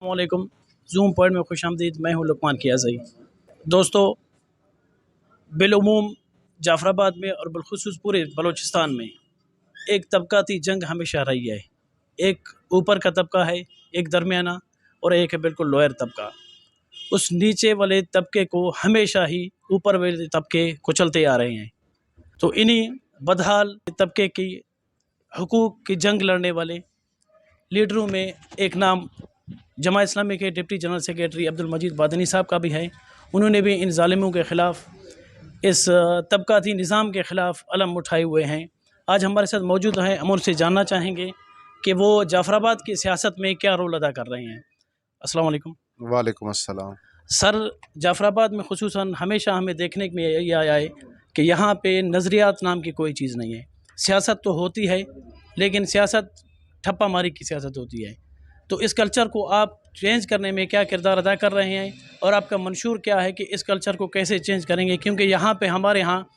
अस्सलामुअलैकुम। Zoom point में खुशामदीद। मैं हूँ लुकमान कियाज़ई। दोस्तों, बिलउमूम जाफ़राबाद में और बिलख़ुसूस पूरे बलूचिस्तान में एक तबक़ाती जंग हमेशा रही है। एक ऊपर का तबका है, एक दरमियाना और एक है बिल्कुल लोअर तबका। उस नीचे वाले तबके को हमेशा ही ऊपर वाले तबके कुचलते आ रहे हैं। तो इन्हीं बदहाल तबके की हुकूक की जंग लड़ने वाले लीडरों में एक नाम जमात इस्लामी के डिप्टी जनरल सेक्रेटरी अब्दुल मजीद बादनी साहब का भी है। उन्होंने भी इन ज़ालिमों के ख़िलाफ़, इस तबक़ाती निज़ाम के ख़िलाफ़ अलम उठाए हुए हैं। आज हमारे साथ मौजूद हैं। हम उनसे जानना चाहेंगे कि वो जाफ़राबाद की सियासत में क्या रोल अदा कर रहे हैं। अस्सलाम वालेकुम। वालेकुम अस्सलाम। सर, जाफ़राबाद में ख़ुसूसन हमेशा हमें देखने में यही आया है कि यहाँ पे नज़रियात नाम की कोई चीज़ नहीं है। सियासत तो होती है, लेकिन सियासत ठप्पा मारी की सियासत होती है। तो इस कल्चर को आप चेंज करने में क्या किरदार अदा कर रहे हैं और आपका मंशूर क्या है कि इस कल्चर को कैसे चेंज करेंगे? क्योंकि यहाँ पे हमारे यहाँ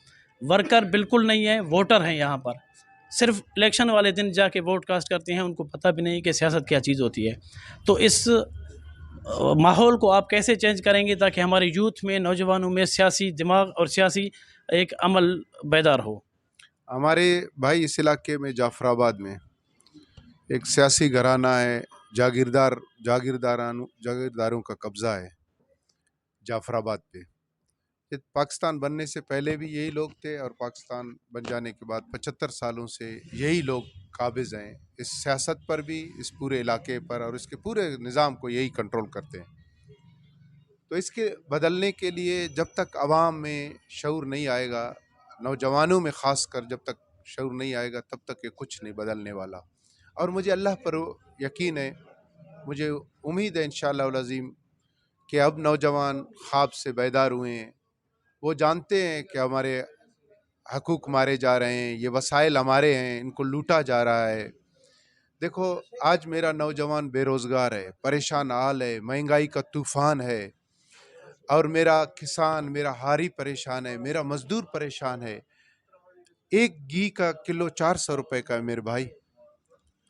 वर्कर बिल्कुल नहीं है, वोटर हैं यहाँ पर। सिर्फ इलेक्शन वाले दिन जाके वोट कास्ट करते हैं, उनको पता भी नहीं कि सियासत क्या चीज़ होती है। तो इस माहौल को आप कैसे चेंज करेंगे ताकि हमारे यूथ में, नौजवानों में सियासी दिमाग और सियासी एक अमल बेदार हो? हमारे भाई इस इलाके में जाफराबाद में एक सियासी घराना है, जागीरदारों का कब्जा है जाफराबाद पे। ये पाकिस्तान बनने से पहले भी यही लोग थे और पाकिस्तान बन जाने के बाद 75 सालों से यही लोग काबिज हैं इस सियासत पर भी, इस पूरे इलाके पर, और इसके पूरे निज़ाम को यही कंट्रोल करते हैं। तो इसके बदलने के लिए जब तक आवाम में शऊर नहीं आएगा, नौजवानों में ख़ास कर जब तक शऊर नहीं आएगा, तब तक ये कुछ नहीं बदलने वाला। और मुझे अल्लाह पर यकीन है, मुझे उम्मीद है इंशाअल्लाह अज़ीम कि अब नौजवान ख्वाब से बेदार हुए हैं। वो जानते हैं कि हमारे हकूक़ मारे जा रहे हैं, ये वसाइल हमारे हैं, इनको लूटा जा रहा है। देखो, आज मेरा नौजवान बेरोज़गार है, परेशान हाल है, महंगाई का तूफ़ान है, और मेरा किसान, मेरा हारी परेशान है, मेरा मज़दूर परेशान है। एक घी का किलो 400 रुपए का है मेरे भाई।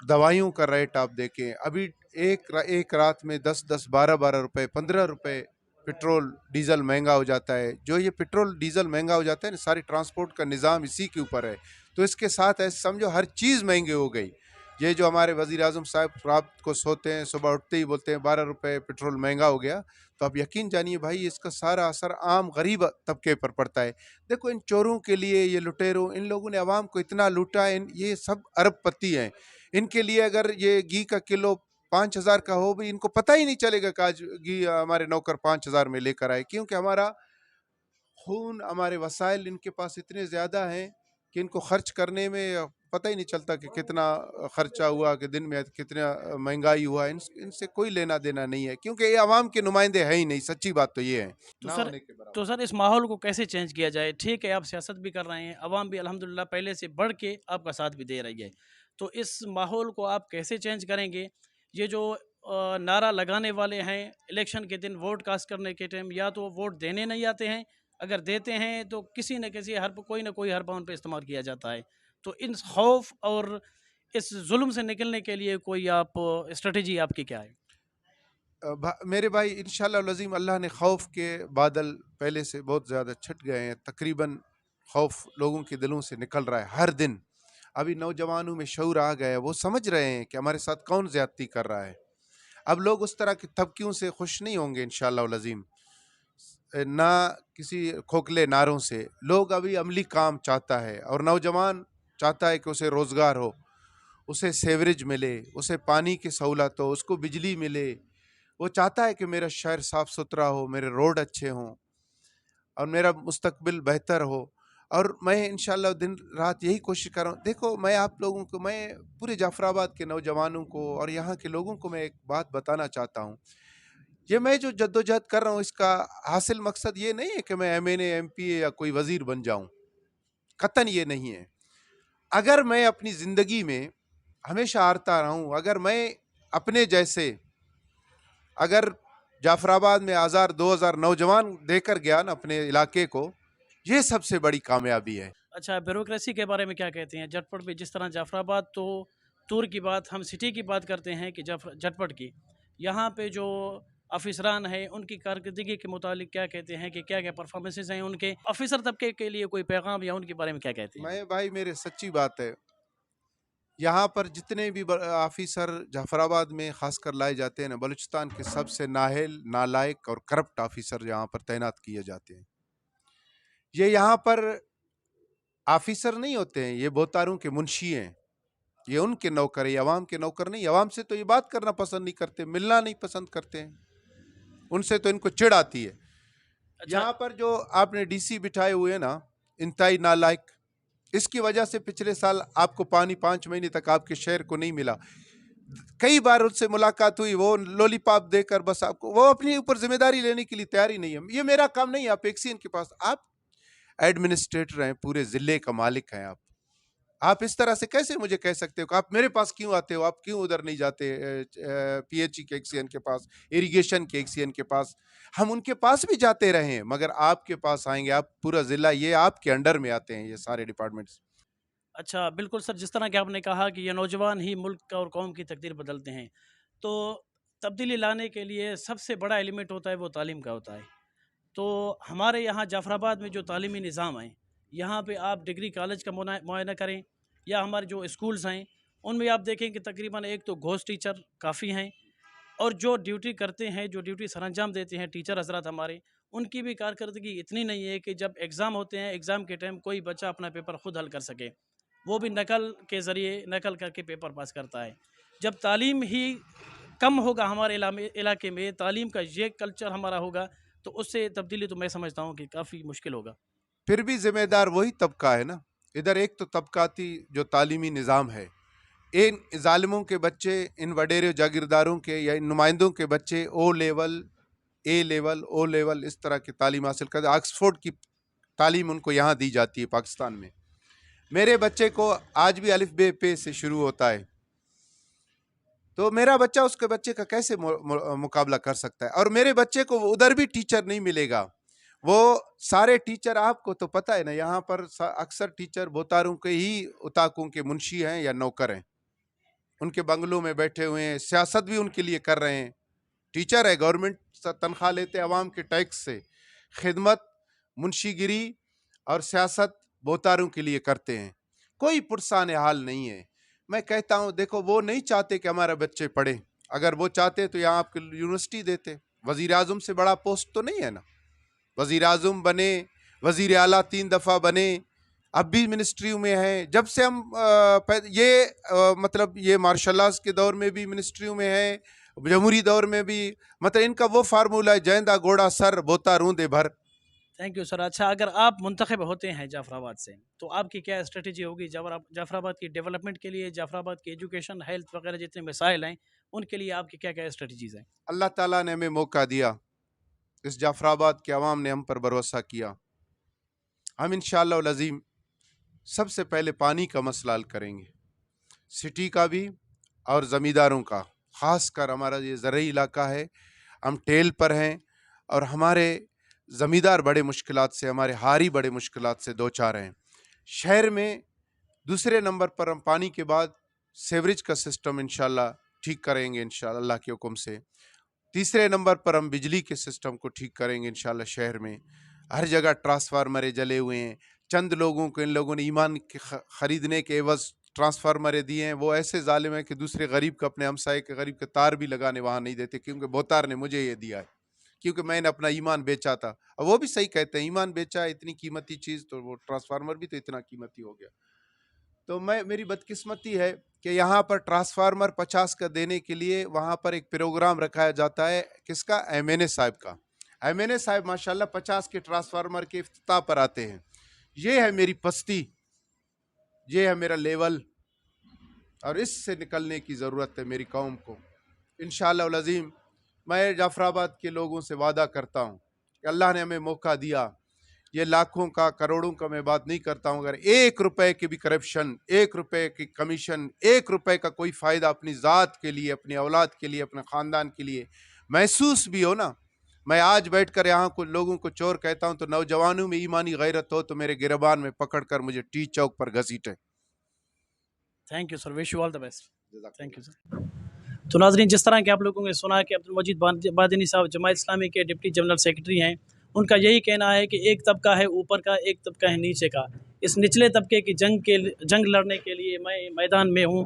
दवाइयों का रेट आप देखें, अभी एक रात में 10-10, 12-12 रुपए, 15 रुपए पेट्रोल डीजल महंगा हो जाता है। जो ये पेट्रोल डीजल महंगा हो जाता है ना, सारी ट्रांसपोर्ट का निज़ाम इसी के ऊपर है। तो इसके साथ ऐसे समझो हर चीज़ महंगी हो गई। ये जो हमारे वज़ीर आज़म साहब रात को सोते हैं, सुबह उठते ही बोलते हैं 12 रुपए पेट्रोल महंगा हो गया, तो आप यकीन जानिए भाई, इसका सारा असर आम गरीब तबके पर पड़ता है। देखो, इन चोरों के लिए, ये लुटेरों, इन लोगों ने आवाम को इतना लूटा है, ये सब अरबपति हैं। इनके लिए अगर ये घी का किलो 5,000 का हो भी, इनको पता ही नहीं चलेगा कि आज घी हमारे नौकर 5,000 में लेकर आए, क्योंकि हमारा खून, हमारे वसाइल इनके पास इतने ज़्यादा हैं कि इनको खर्च करने में पता ही नहीं चलता कि कितना खर्चा हुआ, कि दिन में कितना महंगाई हुआ। इनसे कोई लेना देना नहीं है, क्योंकि ये आवाम के नुमाइंदे हैं ही नहीं। सच्ची बात तो ये है, तो ना सर होने के बराबर। तो सर इस माहौल को कैसे चेंज किया जाए? ठीक है, आप सियासत भी कर रहे हैं, अवाम भी अल्हम्दुलिल्लाह पहले से बढ़ के आपका साथ भी दे रही है। तो इस माहौल को आप कैसे चेंज करेंगे? ये जो नारा लगाने वाले हैं इलेक्शन के दिन, वोट कास्ट करने के टाइम, या तो वोट देने नहीं आते हैं, अगर देते हैं तो किसी न किसी कोई ना कोई हरबा उन पे इस्तेमाल किया जाता है। तो इन खौफ और इस जुल्म से निकलने के लिए कोई आप स्ट्रेटजी आपकी क्या है? मेरे भाई इंशाअल्लाह अज़ीम, अल्लाह ने खौफ के बादल पहले से बहुत ज़्यादा छट गए हैं। तकरीबन खौफ लोगों के दिलों से निकल रहा है हर दिन। अभी नौजवानों में शऊर आ गया है, वो समझ रहे हैं कि हमारे साथ कौन ज़्यादती कर रहा है। अब लोग उस तरह की धमकियों से खुश नहीं होंगे इंशाअल्लाह अज़ीम, ना किसी खोखले नारों से। लोग अभी अमली काम चाहता है, और नौजवान चाहता है कि उसे रोज़गार हो, उसे सेवरेज मिले, उसे पानी की सहूलत हो, उसको बिजली मिले। वो चाहता है कि मेरा शहर साफ़ सुथरा हो, मेरे रोड अच्छे हों, और मेरा मुस्तकबिल बेहतर हो। और मैं इंशाअल्लाह दिन रात यही कोशिश कर रहा हूँ। देखो, मैं आप लोगों को, मैं पूरे जाफराबाद के नौजवानों को और यहाँ के लोगों को मैं एक बात बताना चाहता हूँ। ये मैं जो जद्दोजहद कर रहा हूँ, इसका हासिल मकसद ये नहीं है कि मैं एमएनए, एमपीए या कोई वज़ीर बन जाऊँ, कतई ये नहीं है। अगर मैं अपनी ज़िंदगी में हमेशा हारता रहा हूँ, अगर मैं अपने जैसे, अगर जाफराबाद में 1000-2000 नौजवान देकर गया ना अपने इलाके को, ये सबसे बड़ी कामयाबी है। अच्छा, ब्यूरोक्रेसी के बारे में क्या कहते हैं? झटपट में, जिस तरह जाफराबाद तो दूर की बात, हम सिटी की बात करते हैं कि झटपट की, यहाँ पे जो अफसरान हैं उनकी कारकर्दगी के मुतालिक क्या कहते हैं कि क्या क्या परफॉर्मेंसेस हैं उनके, अफसर तबके के लिए कोई पैगाम या उनके बारे में क्या कहते हैं? मैं भाई मेरे सच्ची बात है, यहाँ पर जितने भी ऑफिसर जाफराबाद में खासकर लाए जाते हैं ना, बलूचिस्तान के सबसे नाहल, नालायक और करप्ट ऑफिसर यहाँ पर तैनात किए जाते हैं। ये यहाँ पर ऑफिसर नहीं होते हैं, ये बोतारों के मुंशी हैं, ये उनके नौकर है, अवाम के नौकर नहीं। अवाम से तो ये बात करना पसंद नहीं करते, मिलना नहीं पसंद करते हैं, उनसे तो इनको चिढ़ आती है। अच्छा। यहाँ पर जो आपने डीसी बिठाए हुए हैं ना, इंतहाई नालायक, इसकी वजह से पिछले साल आपको पानी 5 महीने तक आपके शहर को नहीं मिला। कई बार उनसे मुलाकात हुई, वो लॉलीपॉप देकर बस आपको, वो अपनी ऊपर जिम्मेदारी लेने के लिए तैयार ही नहीं है। ये मेरा काम नहीं है, आप एक्सीएन के पास, आप एडमिनिस्ट्रेटर हैं, पूरे जिले का मालिक हैं आप इस तरह से कैसे मुझे कह सकते हो कि आप मेरे पास क्यों आते हो, आप क्यों उधर नहीं जाते पीएचई के एक्सीएन के पास, इरिगेशन के एक्सीएन के पास? हम उनके पास भी जाते रहे हैं, मगर आपके पास आएंगे, आप पूरा जिला ये आपके अंडर में आते हैं, ये सारे डिपार्टमेंट्स। अच्छा, बिल्कुल सर, जिस तरह कि आपने कहा कि ये नौजवान ही मुल्क का और कौम की तकदीर बदलते हैं, तो तब्दीली लाने के लिए सबसे बड़ा एलिमेंट होता है वो तालीम का होता है। तो हमारे यहाँ जाफराबाद में जो तालीमी निज़ाम है, यहाँ पे आप डिग्री कॉलेज का मुआयना करें या हमारे जो स्कूल्स हैं उनमें आप देखें कि तकरीबन एक तो घोस्ट टीचर काफ़ी हैं, और जो ड्यूटी करते हैं, जो ड्यूटी सरअंजाम देते हैं टीचर हजरात हमारे, उनकी भी कारकर्दगी इतनी नहीं है कि जब एग्ज़ाम होते हैं, एग्ज़ाम के टाइम कोई बच्चा अपना पेपर खुद हल कर सके, वो भी नकल के ज़रिए नकल करके पेपर पास करता है। जब तालीम ही कम होगा हमारे इलाके में, तालीम का ये कल्चर हमारा होगा, तो उससे तब्दीली तो मैं समझता हूँ कि काफ़ी मुश्किल होगा। फिर भी जिम्मेदार वही तबका है ना। इधर एक तो तबकाती जो तालीमी निज़ाम है, इन जालिमों के बच्चे, इन वडेरे जागीरदारों के या इन नुमाइंदों के बच्चे ओ लेवल, ए लेवल, ओ लेवल इस तरह की तालीम हासिल करते। ऑक्सफोर्ड की तालीम उनको यहाँ दी जाती है पाकिस्तान में। मेरे बच्चे को आज भी अलिफ बे पे से शुरू होता है, तो मेरा बच्चा उसके बच्चे का कैसे मुकाबला कर सकता है? और मेरे बच्चे को उधर भी टीचर नहीं मिलेगा। वो सारे टीचर, आपको तो पता है ना, यहाँ पर अक्सर टीचर बोतारों के ही उताकों के मुंशी हैं या नौकर हैं, उनके बंगलों में बैठे हुए हैं, सियासत भी उनके लिए कर रहे हैं। टीचर है, गवर्नमेंट तनख्वाह लेते अवाम के टैक्स से, खिदमत, मुंशीगिरी और सियासत बोतारों के लिए करते हैं। कोई पुरसान हाल नहीं है। मैं कहता हूँ देखो, वो नहीं चाहते कि हमारे बच्चे पढ़े, अगर वो चाहते तो यहाँ आपके यूनिवर्सिटी देते। वजीर आजम से बड़ा पोस्ट तो नहीं है ना, वजीर आजम बने, वजीर आला 3 दफ़ा बने, अब भी मिनिस्ट्री में हैं। जब से हम मतलब ये मार्शल आर्ट्स के दौर में भी मिनिस्ट्रियों में है, जमहूरी दौर में भी, मतलब इनका वो फार्मूला है, जैंदा घोड़ा सर बोता रूंदे भर। Thank you sir. अच्छा, अगर आप मुंतखब होते हैं जाफराबाद से, तो आपकी क्या स्ट्रेटजी होगी जाफराबाद की डेवलपमेंट के लिए, जाफराबाद की एजुकेशन, हेल्थ वगैरह जितने मसाइल हैं उनके लिए आपकी क्या क्या स्ट्रेटजीज़ हैं? अल्लाह ताला ने हमें मौका दिया, इस जाफराबाद के अवाम ने हम पर भरोसा किया। हम इंशाअल्लाह अज़ीम सबसे पहले पानी का मसला हल करेंगे, सिटी का भी और ज़मींदारों का। ख़ास कर हमारा ये ज़रई इलाका है, हम टेल पर हैं और हमारे ज़मींदार बड़े मुश्किलात से, हमारे हारी बड़े मुश्किलात से दो चार हैं। शहर में दूसरे नंबर पर हम पानी के बाद सेवरेज का सिस्टम इंशाल्लाह ठीक करेंगे इंशाल्लाह अल्लाह के हुक्म से। तीसरे नंबर पर हम बिजली के सिस्टम को ठीक करेंगे इंशाल्लाह। शहर में हर जगह ट्रांसफार्मर जले हुए हैं, चंद लोगों को इन लोगों ने ईमान के ख़रीदने के एवज़ ट्रांसफार्मर दिए हैं। वो ऐसे जालिम हैं कि दूसरे गरीब को, अपने हमसाए के गरीब के तार भी लगाने वहाँ नहीं देते, क्योंकि बोतार ने मुझे ये दिया है, क्योंकि मैंने अपना ईमान बेचा था। और वो भी सही कहते हैं, ईमान बेचा है, इतनी कीमती चीज़, तो वो ट्रांसफार्मर भी तो इतना कीमती हो गया। तो मेरी बदकिस्मती है कि यहाँ पर ट्रांसफार्मर 50 का देने के लिए वहाँ पर एक प्रोग्राम रखाया जाता है, किसका? एमएनए साहब का। एमएनए साहब माशाल्लाह 50 के ट्रांसफार्मर के इफ्तिताह पर आते हैं। ये है मेरी पस्ती, ये है मेरा लेवल, और इससे निकलने की ज़रूरत है मेरी कौम को। इंशाअल्लाह अज़ीम मैं जाफराबाद के लोगों से वादा करता हूँ कि अल्लाह ने हमें मौका दिया, ये लाखों का, करोड़ों का मैं बात नहीं करता हूँ, अगर 1 रुपए की भी करप्शन, 1 रुपए की कमीशन, 1 रुपए का कोई फ़ायदा अपनी ज़ात के लिए, अपनी औलाद के लिए, अपने ख़ानदान के लिए महसूस भी हो ना, मैं आज बैठकर यहाँ कुछ लोगों को चोर कहता हूँ, तो नौजवानों में ईमानी गैरत हो तो मेरे गिरबान में पकड़ कर मुझे टी चौक पर घसीटे। Thank you sir, wish you all the best. Thank you sir. तो नाज़रीन, जिस तरह के आप लोगों ने सुना कि अब्दुल मजीद बादिनी साहब जमात इस्लामी के डिप्टी जनरल सेक्रेटरी हैं, उनका यही कहना है कि एक तबका है ऊपर का, एक तबका है नीचे का। इस निचले तबके की जंग लड़ने के लिए मैं मैदान में हूँ।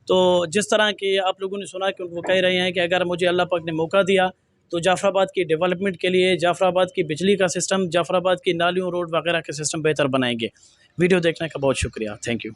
तो जिस तरह के आप लोगों ने सुना कि वो कह रहे हैं कि अगर मुझे अल्लाह पाक ने मौका दिया तो जाफराबाद की डेवलपमेंट के लिए, जाफराबाद की बिजली का सिस्टम, जाफराबाद की नालियों, रोड वगैरह के सिस्टम बेहतर बनाएंगे। वीडियो देखने का बहुत शुक्रिया। Thank you.